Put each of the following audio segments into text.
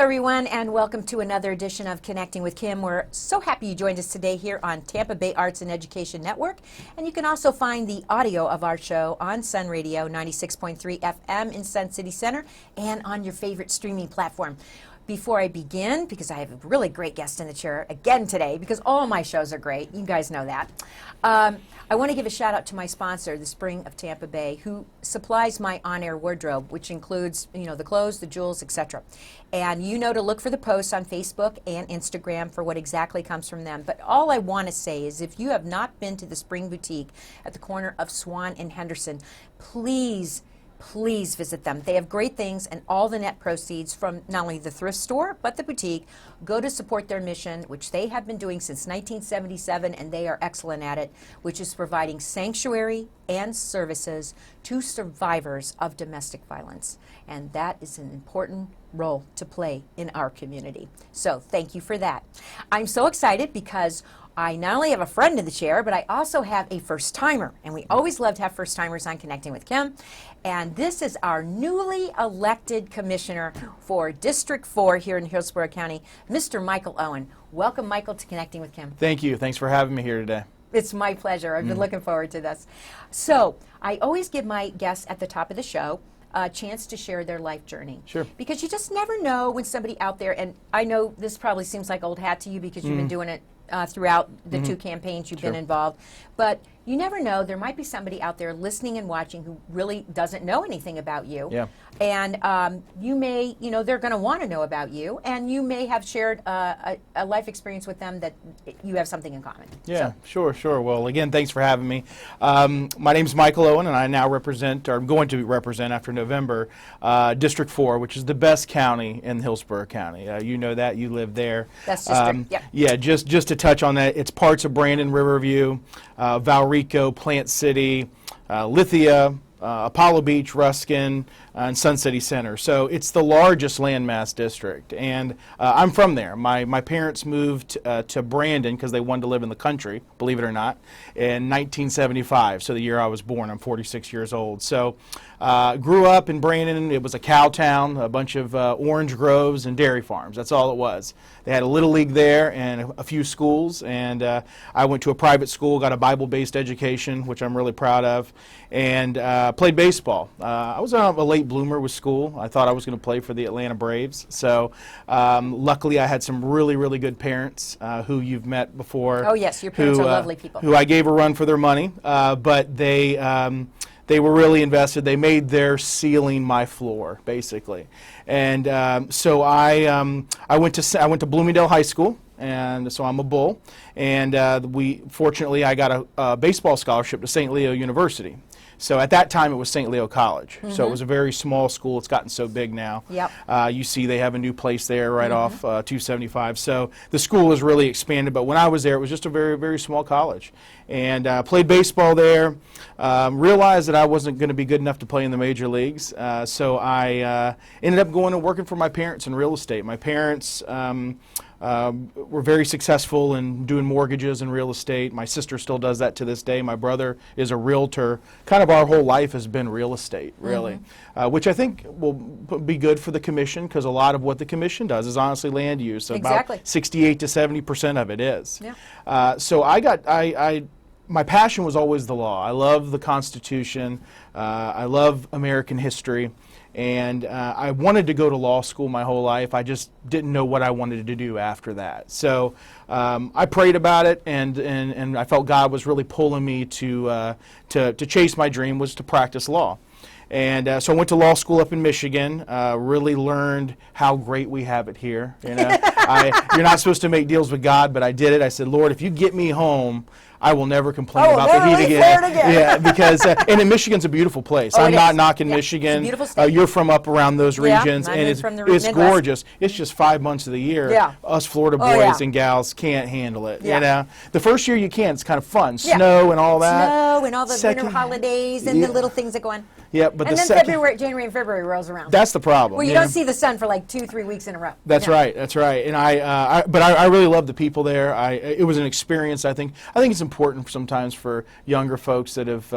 everyone, and welcome to another edition of Connecting with Kim. We're so happy you joined us today here on Tampa Bay Arts and Education Network. And you can also find the audio of our show on Sun Radio 96.3 FM in Sun City Center and on your favorite streaming platform. Before I begin, because I have a really great guest in the chair again today, because all my shows are great, you guys know that, I want to give a shout out to my sponsor, the Spring of Tampa Bay, who supplies my on-air wardrobe, which includes, the clothes, the jewels, etc. And you know to look for the posts on Facebook and Instagram for what exactly comes from them. But all I want to say is if you have not been to the Spring Boutique at the corner of Swann and Henderson, please visit them. They have great things, and all the net proceeds from not only the thrift store but the boutique go to support their mission, which they have been doing since 1977, and they are excellent at it, which is providing sanctuary and services to survivors of domestic violence. And that is an important role to play in our community. So thank you for that. I'm so excited because I not only have a friend in the chair, but I also have a first-timer. And we always love to have first-timers on Connecting with Kim. And this is our newly elected commissioner for District 4 here in Hillsborough County, Mr. Michael Owen. Welcome, Michael, to Connecting with Kim. Thank you. Thanks for having me here today. It's my pleasure. I've been looking forward to this. So I always give my guests at the top of the show a chance to share their life journey. Sure. Because you just never know when somebody out there, and I know this probably seems like old hat to you because you've been doing it throughout the two campaigns you've been involved, but you never know, there might be somebody out there listening and watching who really doesn't know anything about you. Yeah. And you may, they're going to want to know about you, and you may have shared a life experience with them that you have something in common. Yeah, so. Sure. Well, again, thanks for having me. My name's Michael Owen, and I now represent, or I'm going to represent after November, District 4, which is the best county in Hillsborough County. You know that, you live there. Best district, yep. Yeah, just to touch on that, it's parts of Brandon, Riverview, Valrico, Plant City, Lithia, Apollo Beach, Ruskin, and Sun City Center. So it's the largest landmass district, and I'm from there. My parents moved to Brandon because they wanted to live in the country, believe it or not, in 1975, so the year I was born. I'm 46 years old. So grew up in Brandon. It was a cow town, a bunch of orange groves and dairy farms. That's all it was. They had a little league there and a few schools, and I went to a private school, got a Bible-based education, which I'm really proud of, and played baseball. I was a late bloomer with school. I thought I was going to play for the Atlanta Braves. So luckily I had some really good parents who you've met before. Oh yes, your parents are lovely people. Who I gave a run for their money, but they were really invested. They made their ceiling my floor, basically. And so I went to Bloomingdale High School, and so I'm a Bull. And fortunately I got a baseball scholarship to St. Leo University. So at that time it was St. Leo College. So it was a very small school. It's gotten so big now. Yep. You see they have a new place there right off 275. So the school has really expanded. But when I was there, it was just a very small college. And played baseball there. Realized that I wasn't going to be good enough to play in the major leagues. So I ended up going and working for my parents in real estate. My parents were very successful in doing mortgages and real estate. My sister still does that to this day. My brother is a realtor. Kind of our whole life has been real estate, really, which I think will be good for the commission, because a lot of what the commission does is honestly land use. So exactly. About 68 to 70% of it is. Yeah. So my passion was always the law. I love the Constitution. I love American history. And I wanted to go to law school my whole life. I just didn't know what I wanted to do after that. So I prayed about it, and I felt God was really pulling me to chase my dream, was to practice law. And so I went to law school up in Michigan, really learned how great we have it here. You're not supposed to make deals with God, but I did it. I said, Lord, if you get me home, I will never complain about the heat again. Yeah, because and Michigan's a beautiful place. I'm not knocking Michigan. It's a beautiful state. You're from up around those regions, and it's gorgeous. It's just 5 months of the year. Yeah. Us Florida boys and gals can't handle it. Yeah. The first year you can. It's kind of fun. Snow and all that. Snow and all the winter holidays and the little things that go on. Yeah, but and the then second January and February rolls around. that's the problem. Well, you know? don't see the sun for like 2-3 weeks in a row. That's No. right. That's right. And I really love the people there. It was an experience. I think it's important sometimes for younger folks that have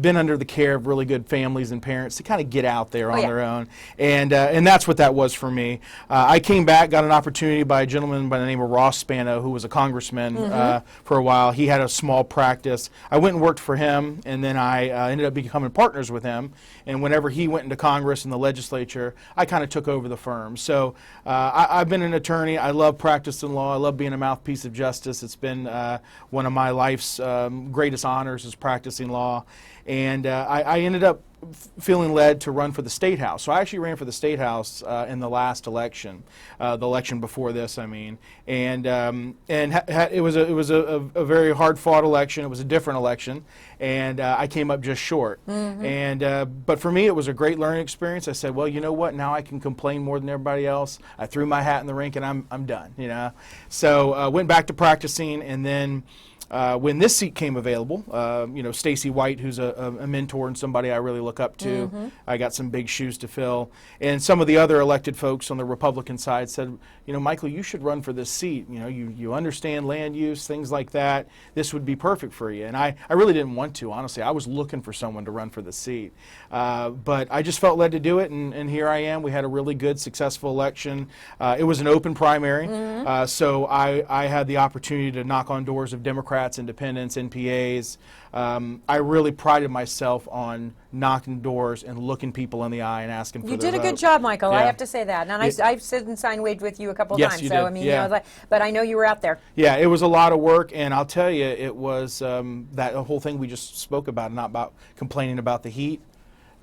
been under the care of really good families and parents to kind of get out there on their own. And that's what that was for me. I came back, got an opportunity by a gentleman by the name of Ross Spano, who was a congressman for a while. He had a small practice. I went and worked for him, and then I ended up becoming partners with him. And whenever he went into Congress and the legislature, I kind of took over the firm. So I've been an attorney. I love practicing law. I love being a mouthpiece of justice. It's been one of my life's greatest honors is practicing law. And I ended up feeling led to run for the State House. So I actually ran for the State House in the last election, the election before this, I mean. And it was a very hard-fought election. It was a different election, and I came up just short. But for me, it was a great learning experience. I said, well, you know what? Now I can complain more than everybody else. I threw my hat in the ring, and I'm done. You know. So went back to practicing, and then. When this seat came available, Stacey White, who's a mentor and somebody I really look up to, I got some big shoes to fill. And some of the other elected folks on the Republican side said, Michael, you should run for this seat. You understand land use, things like that. This would be perfect for you. And I really didn't want to, honestly. I was looking for someone to run for the seat. But I just felt led to do it, and here I am. We had a really good, successful election. It was an open primary, so I had the opportunity to knock on doors of Democrats, independents, NPAs. I really prided myself on knocking doors and looking people in the eye and asking for their vote. You did a good job, Michael. Yeah. I have to say that. And I've sit and signed waged with you a couple of Yes, times. you So did. I mean, Yeah. but I know you were out there. Yeah, it was a lot of work, and I'll tell you, it was that whole thing we just spoke about, not about complaining about the heat.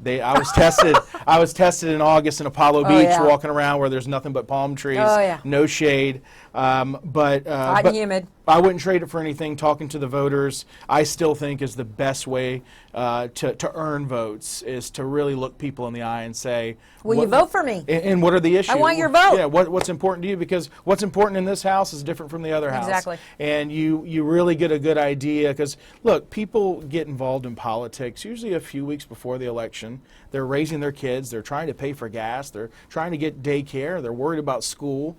I was tested. I was tested in August in Apollo Beach, walking around where there's nothing but palm trees, no shade. But Hot and humid. I wouldn't trade it for anything. Talking to the voters, I still think is the best way to earn votes is to really look people in the eye and say, "Will you vote for me?" And what are the issues? I want your vote. Yeah, what's important to you? Because what's important in this house is different from the other house. Exactly. And you really get a good idea because look, people get involved in politics usually a few weeks before the election. They're raising their kids. They're trying to pay for gas. They're trying to get daycare. They're worried about school.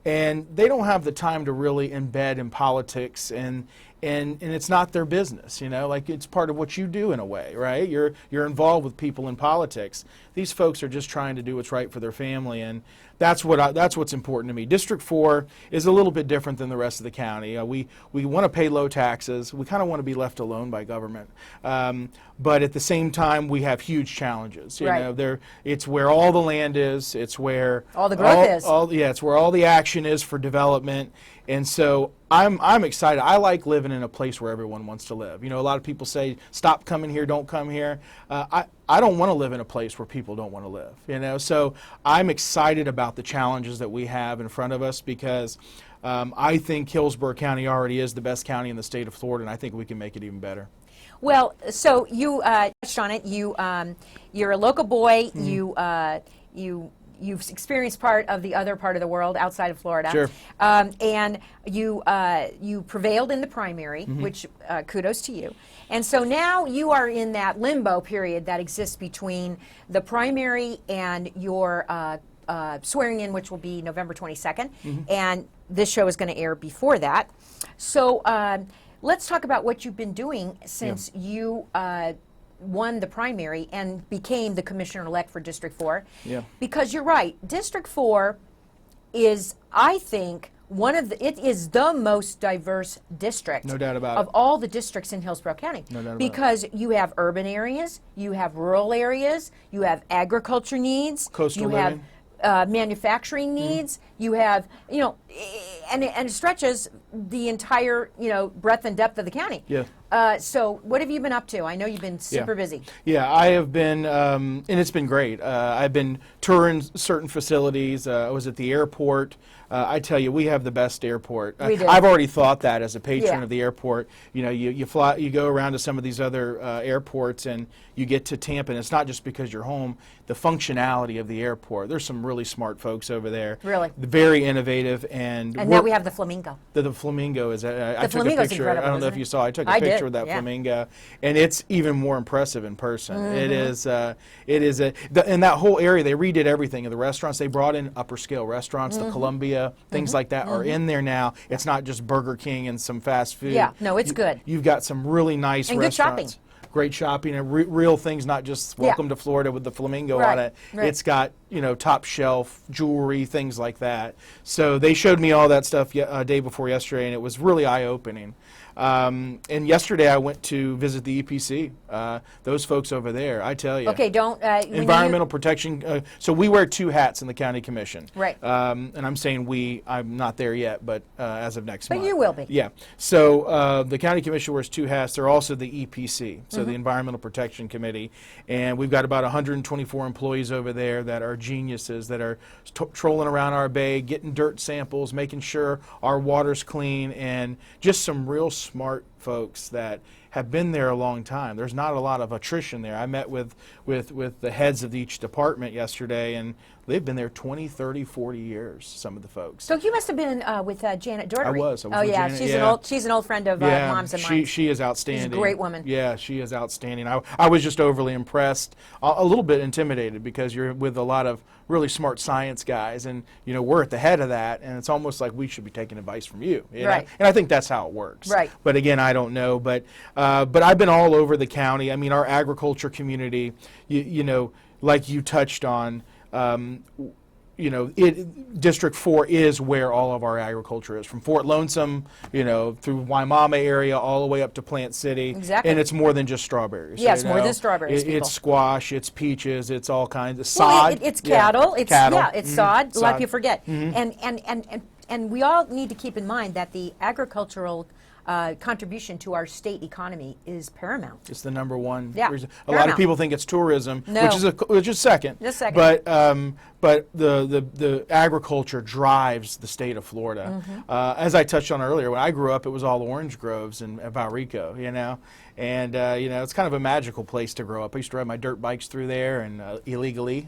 And they don't have the time to really embed in politics, and it's not their business, like it's part of what you do in a way, right? You're involved with people in politics. These folks are just trying to do what's right for their family, and that's what's important to me. District 4 is a little bit different than the rest of the county. We want to pay low taxes. We kind of want to be left alone by government, but at the same time, we have huge challenges. It's where all the land is. It's where all the growth is. It's where all the action is for development. And so I'm excited. I like living in a place where everyone wants to live. A lot of people say, stop coming here, don't come here. I don't want to live in a place where people don't want to live, So I'm excited about the challenges that we have in front of us because I think Hillsborough County already is the best county in the state of Florida, and I think we can make it even better. Well, so you touched on it. You're a local boy. You've experienced part of the other part of the world outside of Florida. Sure. And you prevailed in the primary, which kudos to you. And so now you are in that limbo period that exists between the primary and your swearing in, which will be November 22nd. And this show is going to air before that. So let's talk about what you've been doing since you won the primary and became the commissioner-elect for District 4. Yeah. Because you're right, District 4 is, I think, it is the most diverse district. No doubt about of all the districts in Hillsborough County. No doubt about because you have urban areas, you have rural areas, you have agriculture needs, Coastal you living. have manufacturing needs, you have, and it stretches the entire, breadth and depth of the county. Yeah. So what have you been up to? I know you've been super busy. Yeah, I have been, and it's been great. I've been touring certain facilities. I was at the airport. I tell you, we have the best airport. We do. I've already thought that as a patron Yeah. of the airport. You fly, you go around to some of these other airports, and you get to Tampa, and it's not just because you're home. The functionality of the airport. There's some really smart folks over there. Really? Very innovative, and now we have the Flamingo. The Flamingo is. I took a Flamingo's picture. incredible, I don't know isn't if you it? saw. I took a I picture picture of that flamingo, and it's even more impressive in person. It is in that whole area. They redid everything in the restaurants. They brought in upper scale restaurants, the Columbia, things like that are in there now. It's not just Burger King and some fast food. Yeah, no, it's good. You've got some really nice and restaurants. Good shopping. Great shopping and real things, not just welcome to Florida with the flamingo on it. Right. It's got, top shelf jewelry, things like that. So they showed me all that stuff day before yesterday, and it was really eye-opening. And yesterday I went to visit the EPC. Those folks over there, I tell you. Okay, don't environmental protection. So we wear two hats in the county commission. Right. And I'm saying we. I'm not there yet, but as of next month. But you will be. Yeah. So the county commission wears two hats. They're also the EPC, so the Environmental Protection Committee, and we've got about 124 employees over there that are geniuses that are trolling around our bay, getting dirt samples, making sure our water's clean, and just some real smart folks that have been there a long time. There's not a lot of attrition there. I met with the heads of each department yesterday, and they've been there 20, 30, 40 years, some of the folks. So you must have been with Janet Daugherty. I was oh, with yeah. Janet, She's an old friend of Mom's and mine. She is outstanding. She's a great woman. Yeah, she is outstanding. I was just overly impressed, a little bit intimidated, because you're with a lot of really smart science guys, and we're at the head of that, and it's almost like we should be taking advice from you. Right. And I think that's how it works. Right. But again, I don't know. But I've been all over the county. I mean, our agriculture community, like you touched on. District 4 is where all of our agriculture is, from Fort Lonesome, through Waimama area, all the way up to Plant City. Exactly. And it's more than just strawberries. Yeah, it's more than strawberries, people. It's squash, it's peaches, it's all kinds of well, sod. It's cattle. Yeah, it's cattle. Yeah, it's sod. A lot of people forget. Mm-hmm. And we all need to keep in mind that the agricultural contribution to our state economy is paramount. It's the number one reason. A Paramount. lot of people think it's tourism, No. which is second. Just second. But the agriculture drives the state of Florida. As I touched on earlier, when I grew up, it was all orange groves in Valrico, and it's kind of a magical place to grow up. I used to ride my dirt bikes through there, and illegally,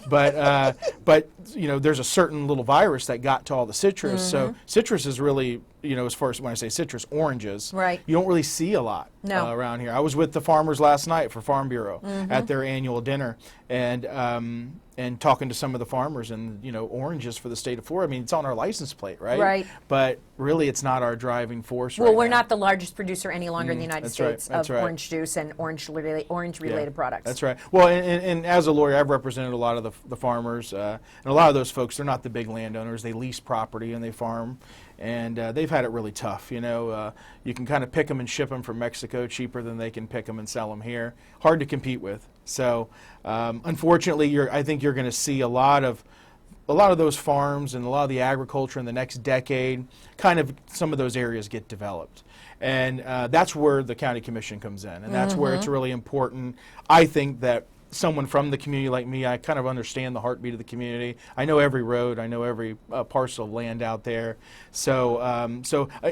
but there's a certain little virus that got to all the citrus. So citrus is really, as far as when I say citrus, oranges. Right. You don't really see a lot around here. I was with the farmers last night for Farm Bureau at their annual dinner, and talking to some of the farmers, and oranges for the state of Florida. I mean, it's on our license plate, right? Right. But really, it's not our driving force. Well, right we're now. not the largest producer any longer in the United States That's of right. orange juice and orange-related products. That's right. Well, and as a lawyer, I've represented a lot of the farmers, and a lot of those folks, they're not the big landowners. They lease property and they farm, and they've had it really tough. You can kind of pick them and ship them from Mexico cheaper than they can pick them and sell them here. Hard to compete with. So, unfortunately, I think you're going to see a lot of those farms and a lot of the agriculture in the next decade. Kind of some of those areas get developed, and that's where the county commission comes in, and that's where it's really important. I think that someone from the community like me, I kind of understand the heartbeat of the community. I know every road. I know every parcel of land out there. So,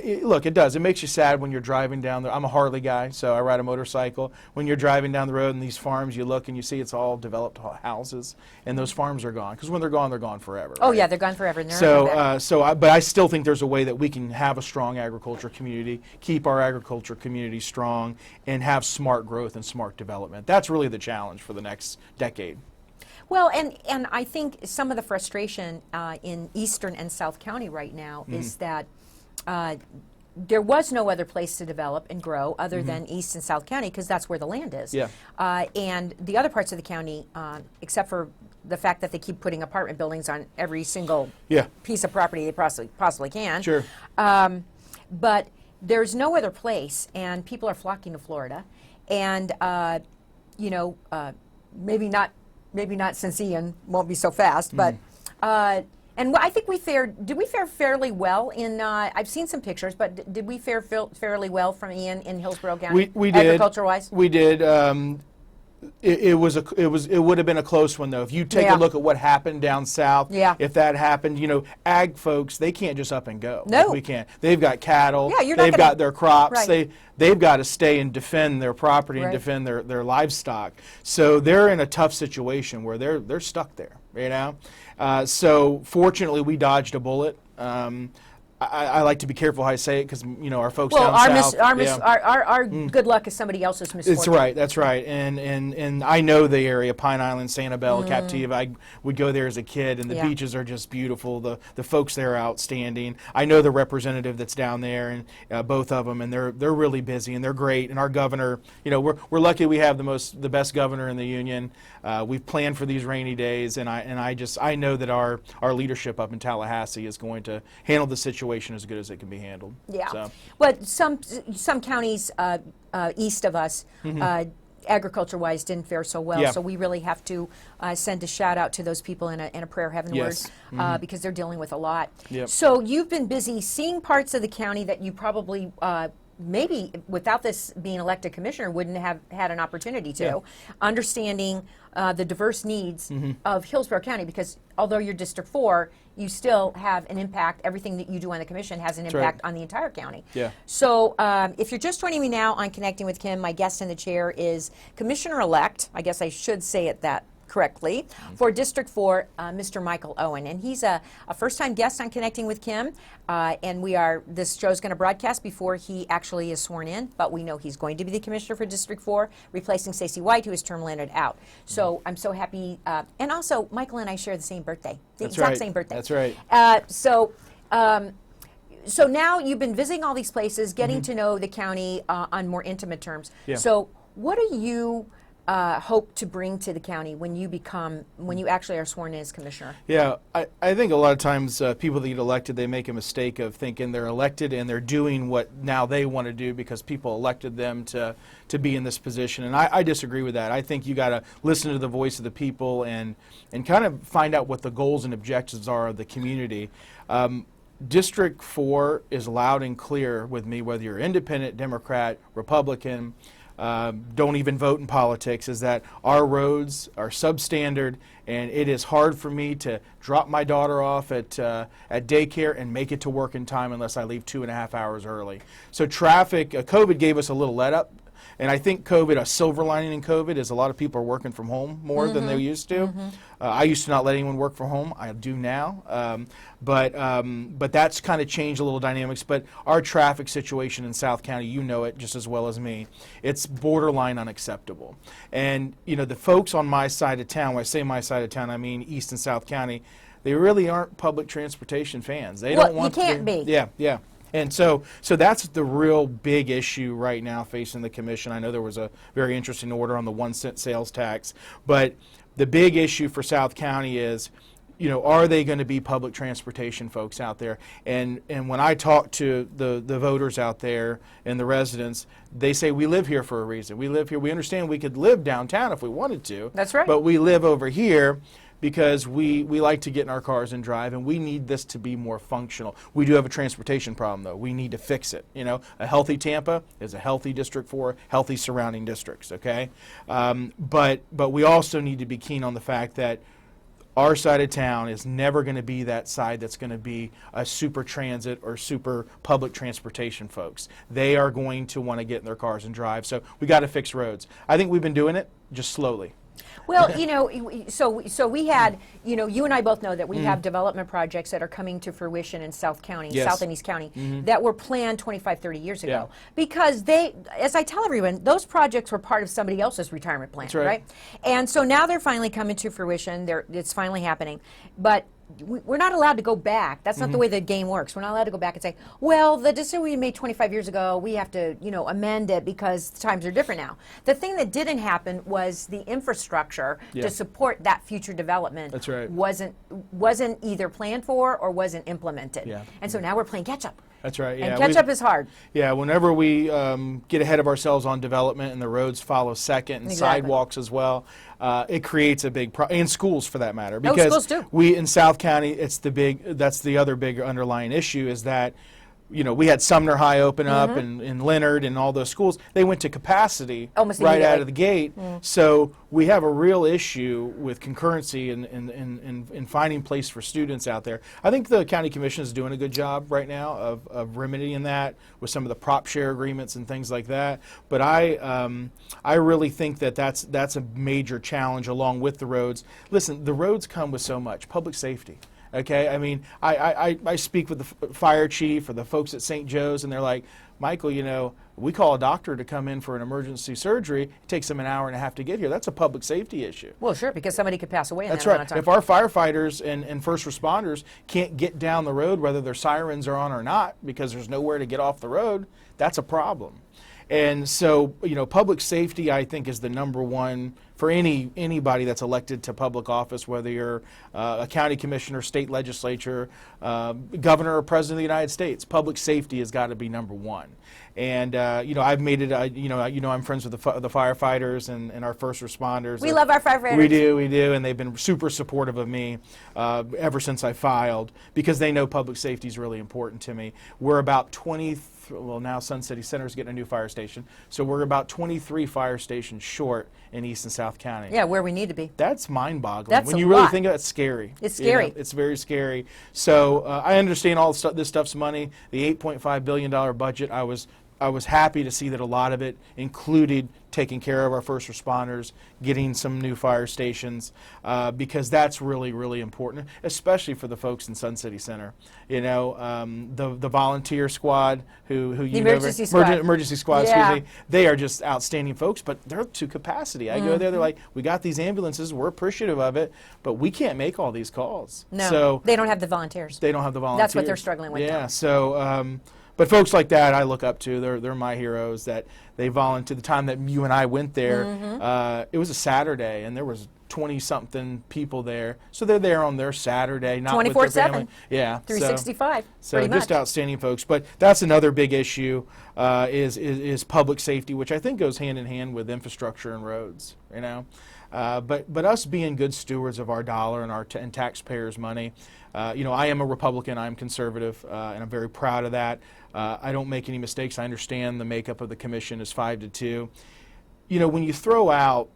look, it does. It makes you sad when you're driving down there. I'm a Harley guy, so I ride a motorcycle. When you're driving down the road in these farms, you look and you see it's all developed houses, and those farms are gone. Because when they're gone forever. Oh, right? yeah, they're gone forever. And they're But I still think there's a way that we can have a strong agriculture community, keep our agriculture community strong, and have smart growth and smart development. That's really the challenge for the next decade. Well, and I think some of the frustration in Eastern and South County right now is that there was no other place to develop and grow other than East and South County, because that's where the land is. Yeah. And the other parts of the county, except for the fact that they keep putting apartment buildings on every single piece of property they possibly can. Sure. But there's no other place, and people are flocking to Florida, and maybe not since Ian won't be so fast, but and I think did we fare fairly well in, I've seen some pictures, but did we fare fairly well from Ian in Hillsborough County? We did. Agriculture-wise? We did. It would have been a close one, though. If you take a look at what happened down south, if that happened, ag folks, they can't just up and go. No. Like we can't. They've got cattle. Yeah, you're not they've gonna, got their crops. Right. They've got to stay and defend their property and Right. defend their livestock. So they're in a tough situation where they're stuck there. So fortunately, we dodged a bullet. I like to be careful how I say it because our folks Well, down south. our good luck is somebody else's misfortune. That's right. That's right. And I know the area, Pine Island, Sanibel, Captiva. I would go there as a kid, and the beaches are just beautiful. The folks there are outstanding. I know the representative that's down there, and both of them, and they're really busy and they're great. And our governor, we're lucky we have the best governor in the union. We've planned for these rainy days, and I know that our leadership up in Tallahassee is going to handle the situation as good as it can be handled. Yeah. So. But some counties east of us, agriculture-wise, didn't fare so well. Yeah. So we really have to send a shout-out to those people in a prayer heavenward, Yes. because they're dealing with a lot. Yep. So you've been busy seeing parts of the county that you probably maybe without this being elected commissioner wouldn't have had an opportunity to. Yeah. Understanding the diverse needs of Hillsborough County, because although you're District 4, you still have an impact. Everything that you do on the commission has an impact on the entire county. Yeah. So if you're just joining me now on Connecting with Kim, my guest in the chair is Commissioner-elect, I guess I should say it that correctly, for District 4, Mr. Michael Owen. And he's a first-time guest on Connecting with Kim, and this show's going to broadcast before he actually is sworn in, but we know he's going to be the commissioner for District 4, replacing Stacey White, who is term limited out. So I'm so happy, and also Michael and I share the same birthday, exact same birthday. That's right. So now you've been visiting all these places, getting to know the county on more intimate terms. Yeah. So what do you hope to bring to the county when you actually are sworn in as commissioner? Yeah, I think a lot of times people that get elected, they make a mistake of thinking they're elected and they're doing what now they want to do because people elected them to be in this position. And I disagree with that. I think you got to listen to the voice of the people and kind of find out what the goals and objectives are of the community. District 4 is loud and clear with me, whether you're independent, Democrat, Republican, don't even vote in politics, is that our roads are substandard, and it is hard for me to drop my daughter off at daycare and make it to work in time unless I leave 2.5 hours early. So traffic, COVID gave us a little let up. And I think COVID, a silver lining in COVID, is a lot of people are working from home more than they used to. I used to not let anyone work from home. I do now. But that's kind of changed a little dynamics. But our traffic situation in South County, you know it just as well as me, it's borderline unacceptable. And, the folks on my side of town, when I say my side of town, I mean East and South County, they really aren't public transportation fans. They don't want you can't be. Yeah. And so that's the real big issue right now facing the commission. I know there was a very interesting order on the 1-cent sales tax, but the big issue for South County is, are they going to be public transportation folks out there? And when I talk to the voters out there and the residents, they say we live here for a reason. We live here. We understand we could live downtown if we wanted to. That's right. But we live over here because we like to get in our cars and drive, and we need this to be more functional. We do have a transportation problem, though. We need to fix it. A healthy Tampa is a healthy District 4, healthy surrounding districts, okay? But we also need to be keen on the fact that our side of town is never going to be that side that's going to be a super transit or super public transportation folks. They are going to want to get in their cars and drive, so we got to fix roads. I think we've been doing it, just slowly. Well, so we had, you and I both know that we have development projects that are coming to fruition in South County, Yes. South and East County, that were planned 25, 30 years ago. Yeah. Because as I tell everyone, those projects were part of somebody else's retirement plan, That's right. And so now they're finally coming to fruition. It's finally happening. But we're not allowed to go back. That's not the way the game works. We're not allowed to go back and say, well, the decision we made 25 years ago, we have to, amend it because times are different now. The thing that didn't happen was the infrastructure to support that future development. That's right. wasn't either planned for or wasn't implemented. Yeah. And so now we're playing catch up. That's right. And catch up is hard. Yeah, whenever we get ahead of ourselves on development and the roads follow second and Exactly. sidewalks as well, it creates a big problem, and schools for that matter. Because schools too. we in South County, that's the other big underlying issue is that we had Sumner High open up and Leonard and all those schools. They went to capacity Almost right immediately. out of the gate. So we have a real issue with concurrency and finding place for students out there. I think the county commission is doing a good job right now of remedying that with some of the prop share agreements and things like that. But I really think that's a major challenge along with the roads. Listen, the roads come with so much public safety. Okay, I mean, I speak with the fire chief or the folks at St. Joe's, and they're like, Michael, you know, we call a doctor to come in for an emergency surgery. It takes them an hour and a half to get here. That's a public safety issue. Well, sure, because somebody could pass away in That's that right. amount of time. If our firefighters and first responders can't get down the road, whether their sirens are on or not, because there's nowhere to get off the road, that's a problem. And so, you know, public safety, I think, is the number one for anybody that's elected to public office, whether you're a county commissioner, state legislature, governor, or president of the United States. Public safety has got to be number one. And you know, I've made it. You know, I'm friends with the firefighters and our first responders. We love our firefighters. We do, and they've been super supportive of me ever since I filed, because they know public safety is really important to me. We're about 23. Well, now Sun City Center is getting a new fire station, so we're about 23 fire stations short in East and South County. Yeah, where we need to be. That's mind-boggling. That's when a you really lot. think of it, it's scary. It's scary. You know, it's very scary. So I understand all this stuff's money. The $8.5 billion budget, I was happy to see that a lot of it included taking care of our first responders, getting some new fire stations, because that's really, really important, especially for the folks in Sun City Center. You know, the volunteer squad, who you know, emergency squad. Emergency squad, Yeah. excuse me, they are just outstanding folks, but they're to capacity. I go there, they're like, we got these ambulances, we're appreciative of it, but we can't make all these calls. No, So they don't have the volunteers. they don't have the volunteers. That's what they're struggling with Yeah, now. so, but folks like that I look up to. They're my heroes, that they volunteered. The time that you and I went there, it was a Saturday, and there was 20-something people there. So they're there on their Saturday, not with their 24/7. family. Yeah. 365. So pretty just much. outstanding folks. But that's another big issue, is public safety, which I think goes hand in hand with infrastructure and roads, you know. But us being good stewards of our dollar and our and taxpayers' money, you know, I am a Republican, I'm conservative, and I'm very proud of that. I don't make any mistakes. I understand the makeup of the commission is 5-2. You know, when you throw out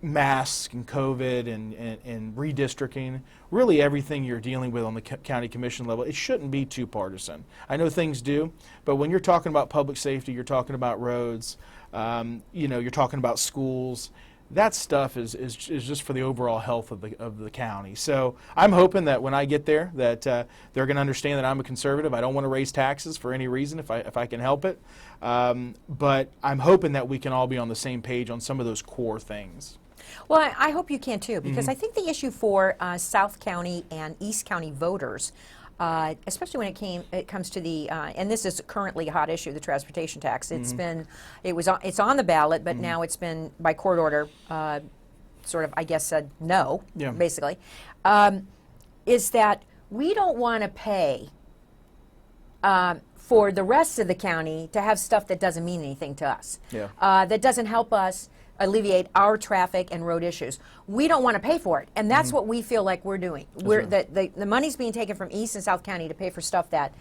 masks and COVID and redistricting, really everything you're dealing with on the county commission level, it shouldn't be too partisan. I know things do, but when you're talking about public safety, you're talking about roads, you know, you're talking about schools, that stuff is just for the overall health of the county. So I'm hoping that when I get there, that they're going to understand that I'm a conservative. I don't want to raise taxes for any reason if I can help it. But I'm hoping that we can all be on the same page on some of those core things. Well, I hope you can too, because I think the issue for South County and East County voters, especially when it comes to the, and this is currently a hot issue, the transportation tax. It's it's on the ballot, but now it's been by court order, sort of, I guess, said no, basically, is that we don't want to pay for the rest of the county to have stuff that doesn't mean anything to us, that doesn't help us alleviate our traffic and road issues. We don't want to pay for it, and that's what we feel like we're doing. The money's being taken from East and South County to pay for stuff that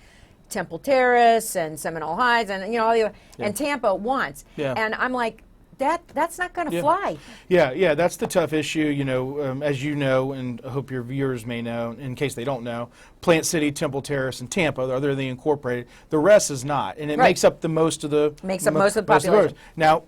Temple Terrace and Seminole Heights and, you know, and Tampa wants. And I'm like, that's not going to fly. Yeah, that's the tough issue. You know, as you know, and I hope your viewers may know, in case they don't know, Plant City, Temple Terrace, and Tampa, they're the incorporated. The rest is not, and it makes up most of the population. Now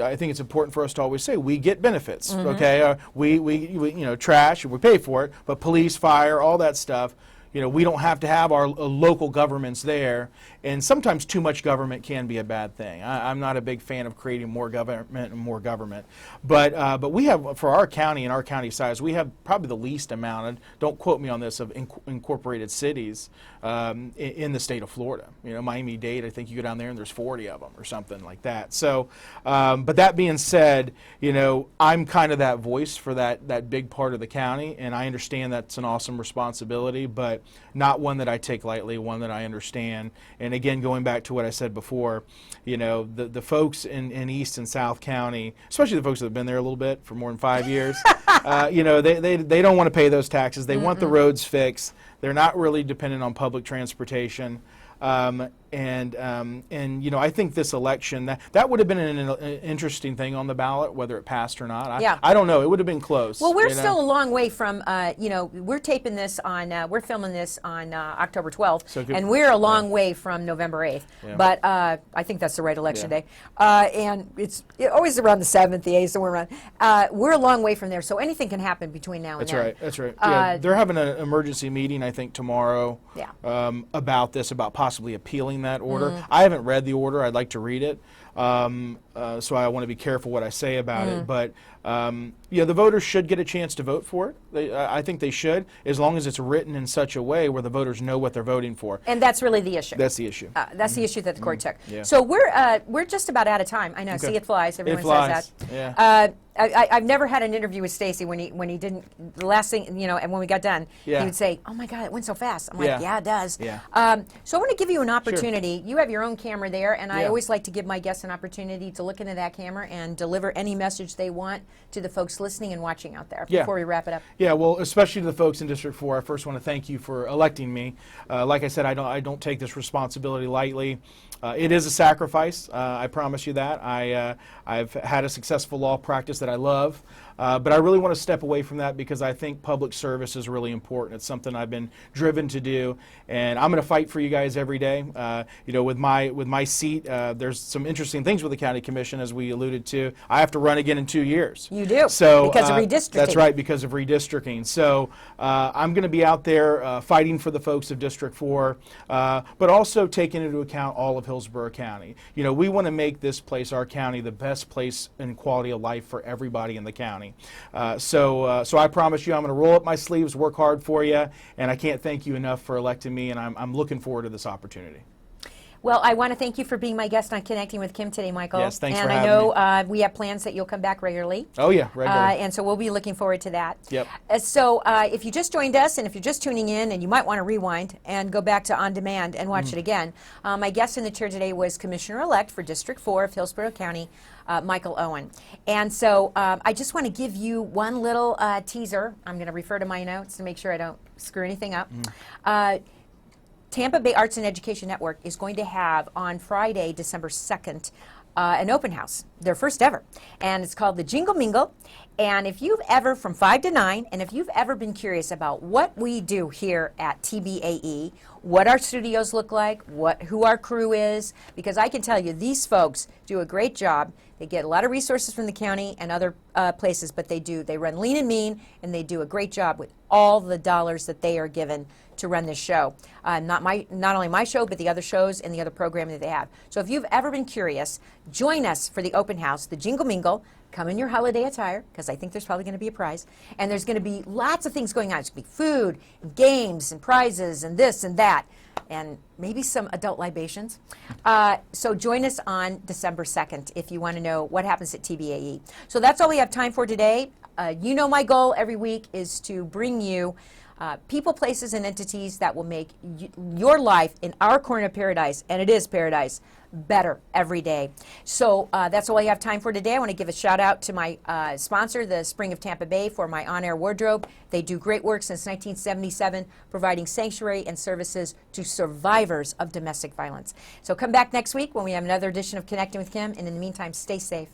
I think it's important for us to always say we get benefits. Okay, we you know, trash, we pay for it, but police, fire, all that stuff. You know, we don't have to have our local governments there, and sometimes too much government can be a bad thing. I'm not a big fan of creating more government and more government, but we have, for our county and our county size, we have probably the least amount, and don't quote me on this, of incorporated cities in the state of Florida. You know, Miami-Dade, I think you go down there and there's 40 of them or something like that. So, but that being said, you know, I'm kind of that voice for that big part of the county, and I understand that's an awesome responsibility, but not one that I take lightly, one that I understand. And again, going back to what I said before, you know, the folks in East and South County, especially the folks that have been there a little bit for more than 5 years, you know, they don't want to pay those taxes. They want the roads fixed. They're not really dependent on public transportation. And And you know, I think this election, that would have been an interesting thing on the ballot, whether it passed or not. I don't know. It would have been close. Well, we're still a long way from, you know, we're taping this on, we're filming this on October 12th, and we're a long way from November 8th. Yeah. But I think that's the right election day. And it's always around the 7th, the 8th, somewhere around. We're a long way from there, so anything can happen between now and then. Right. That's right. Yeah, they're having an emergency meeting, I think, tomorrow about this, about possibly appealing that order. I haven't read the order. I'd like to read it. So I want to be careful what I say about it. But yeah, the voters should get a chance to vote for it. I think they should, as long as it's written in such a way where the voters know what they're voting for. And that's really the issue. That's the issue. That's the issue that the court took. Yeah. So we're just about out of time. I know. Okay. See, it flies. Everyone It flies. says that. Yeah. I've never had an interview with Stacy when he didn't, the last thing, you know, and when we got done, he would say, "Oh my God, it went so fast." I'm like, "Yeah, it does." Yeah. So I want to give you an opportunity. You have your own camera there, and I always like to give my guests an opportunity to look into that camera and deliver any message they want to the folks listening and watching out there before we wrap it up. Yeah, well, especially to the folks in District 4, I first want to thank you for electing me. Like I said, I don't take this responsibility lightly. It is a sacrifice. I promise you that. I've had a successful law practice that I love. But I really want to step away from that because I think public service is really important. It's something I've been driven to do, and I'm going to fight for you guys every day. You know, with my seat, there's some interesting things with the county commission, as we alluded to. I have to run again in 2 years. You do, so because of redistricting. That's right, because of redistricting. So I'm going to be out there fighting for the folks of District 4, but also taking into account all of Hillsborough County. You know, we want to make this place, our county, the best place in quality of life for everybody in the county. So I promise you I'm going to roll up my sleeves, work hard for you, and I can't thank you enough for electing me, and I'm looking forward to this opportunity. Well, I want to thank you for being my guest on Connecting with Kim today, Michael. Yes, thanks and for I having know we have plans that you'll come back regularly. Oh, yeah, regularly. And so we'll be looking forward to that. Yep. So if you just joined us and if you're just tuning in, and you might want to rewind and go back to On Demand and watch it again, my guest in the chair today was Commissioner-elect for District 4 of Hillsborough County, Michael Owen. And so I just want to give you one little teaser. I'm going to refer to my notes to make sure I don't screw anything up. Tampa Bay Arts and Education Network is going to have on Friday, December 2nd, an open house, their first ever. And it's called the Jingle Mingle. And if you've ever, from 5 to 9, and if you've ever been curious about what we do here at TBAE, what our studios look like, who our crew is, because I can tell you these folks do a great job. They get a lot of resources from the county and other places, but they run lean and mean, and they do a great job with all the dollars that they are given to run this show. Not only my show, but the other shows and the other programming that they have. So if you've ever been curious, join us for the open house, the Jingle Mingle. Come in your holiday attire, because I think there's probably going to be a prize. And there's going to be lots of things going on. There's going to be food, and games, and prizes, and this and that, and maybe some adult libations. So join us on December 2nd if you want to know what happens at TBAE. So that's all we have time for today. You know my goal every week is to bring you people, places, and entities that will make your life in our corner of paradise, and it is paradise, better every day. So that's all I have time for today. I want to give a shout out to my sponsor, the Spring of Tampa Bay, for my on-air wardrobe. They do great work since 1977, providing sanctuary and services to survivors of domestic violence. So come back next week when we have another edition of Connecting with Kim, and in the meantime, stay safe.